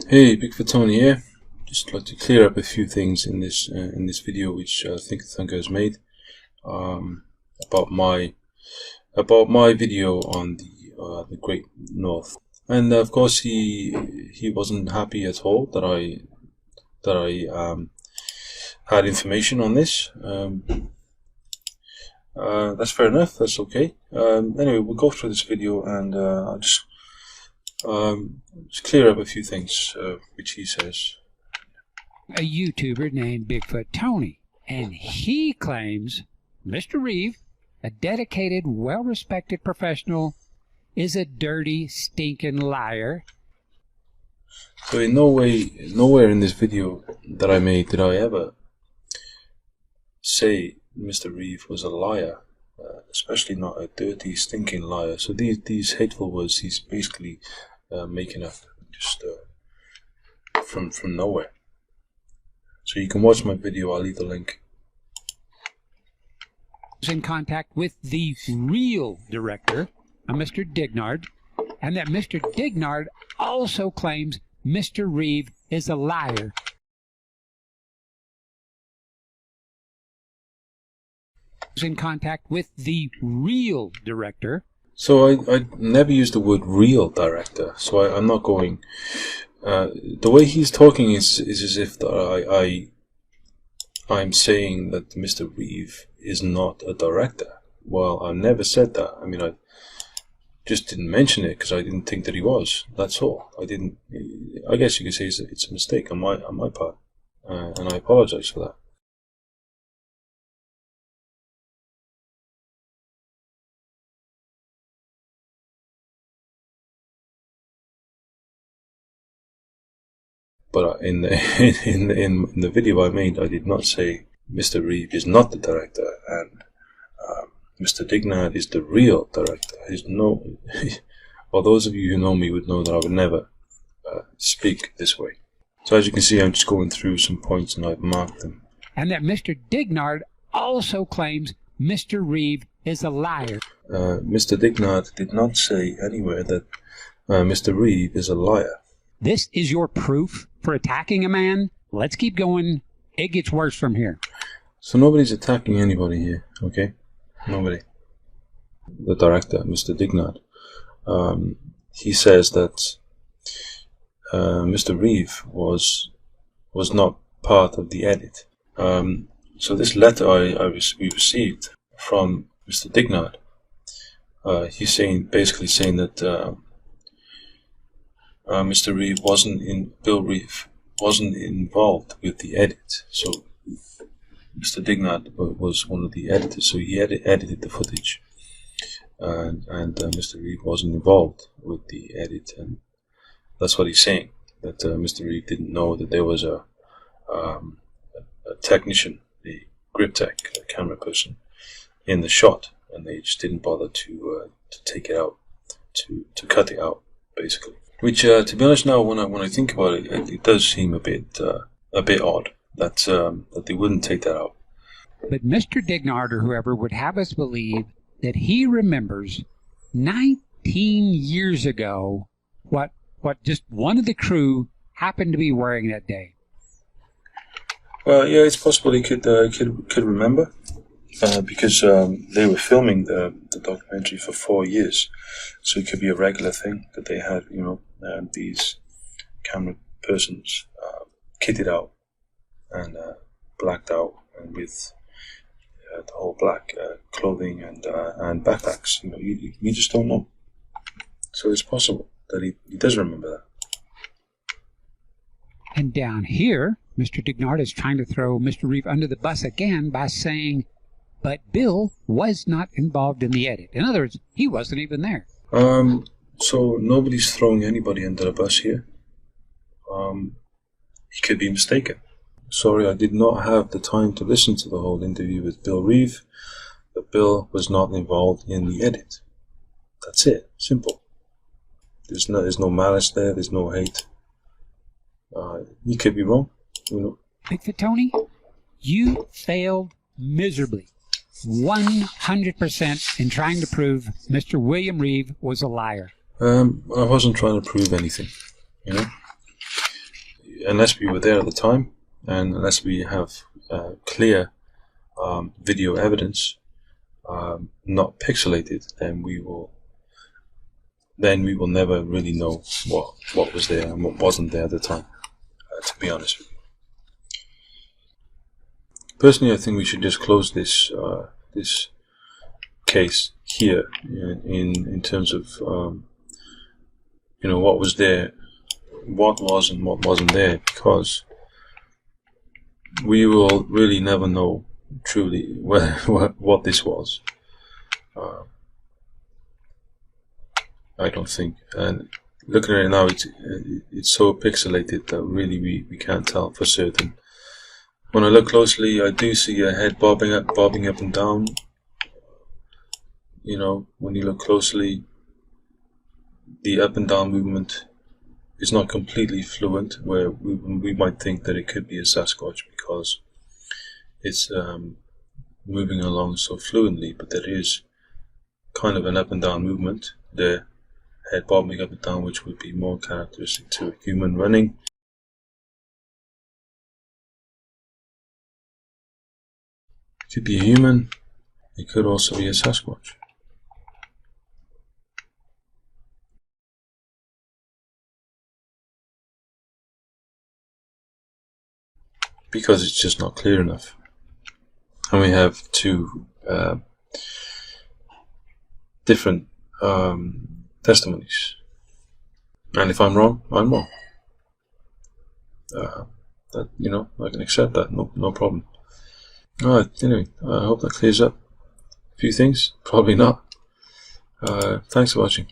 Hey, Bigfoot Tony here. Just like to clear up a few things in this video, which Think has made about my video on the Great North, and of course he wasn't happy at all that I had information on this. That's fair enough. That's okay. Anyway, we'll go through this video and I'll just clear up a few things which he says. A YouTuber named Bigfoot Tony, and he claims Mr. Reeve, a dedicated, well-respected professional, is a dirty, stinking liar. So in no way, nowhere in this video that I made did I ever say Mr. Reeve was a liar, especially not a dirty, stinking liar. So these hateful words he's basically making up just from nowhere. So you can watch my video. I'll leave the link. Was in contact with the real director, a Mr. Dignard, and that Mr. Dignard also claims Mr. Reeve is a liar. Was in contact with the real director. So I never used the word real director. So I'm not going. The way he's talking is as if I'm saying that Mr. Reeve is not a director. Well, I never said that. I mean, I just didn't mention it because I didn't think that he was. That's all. I guess you could say it's a mistake on my part, and I apologize for that. But in the video I made, I did not say Mr. Reeve is not the director and Mr. Dignard is the real director. Well, those of you who know me would know that I would never speak this way. So as you can see, I'm just going through some points and I've marked them. And that Mr. Dignard also claims Mr. Reeve is a liar. Mr. Dignard did not say anywhere that Mr. Reeve is a liar. This is your proof for attacking a man? Let's keep going. It gets worse from here. So nobody's attacking anybody here, okay? Nobody. The director, Mr. Dignard, he says that Mr. Reeve was not part of the edit. So this letter we received from Mr. Dignard, he's basically saying that Bill Reeve wasn't involved with the edit. So Mr. Dignard was one of the editors, so he edited the footage, and Mr. Reeve wasn't involved with the edit, and that's what he's saying. That Mr. Reeve didn't know that there was a technician, a grip tech, a camera person, in the shot, and they just didn't bother to take it out, to cut it out, basically. Which, to be honest, now when I think about it, it does seem a bit odd that they wouldn't take that out. But Mr. Dignard or whoever would have us believe that he remembers 19 years ago what just one of the crew happened to be wearing that day. Well, yeah, it's possible he could remember. Because they were filming the documentary for 4 years, so it could be a regular thing that they had, these camera persons kitted out and blacked out, and with the whole black clothing and backpacks. You just don't know. So it's possible that he does remember that. And down here, Mr. Dignard is trying to throw Mr. Reeve under the bus again by saying, but Bill was not involved in the edit. In other words, he wasn't even there. So nobody's throwing anybody under the bus here. He could be mistaken. Sorry, I did not have the time to listen to the whole interview with Bill Reeve. But Bill was not involved in the edit. That's it. Simple. There's no malice there. There's no hate. You could be wrong. Bigfoot Tony, you failed miserably. 100% in trying to prove Mr. William Reeve was a liar. I wasn't trying to prove anything, unless we were there at the time, and unless we have clear video evidence, not pixelated, then we will never really know what was there and what wasn't there at the time. To be honest with you, personally, I think we should just close this case here in terms of what was there, what was and what wasn't there, because we will really never know truly what this was. I don't think, and looking at it now, it's so pixelated that really we can't tell for certain. When I look closely, I do see a head bobbing up and down. When you look closely, the up and down movement is not completely fluent, where we might think that it could be a Sasquatch because it's moving along so fluently, but there is kind of an up and down movement there, head bobbing up and down, which would be more characteristic to a human running. It could be a human, it could also be a Sasquatch. Because it's just not clear enough. And we have two different testimonies. And if I'm wrong, I'm wrong. I can accept that, no problem. Alright, anyway, I hope that clears up a few things. Probably not. Thanks for watching.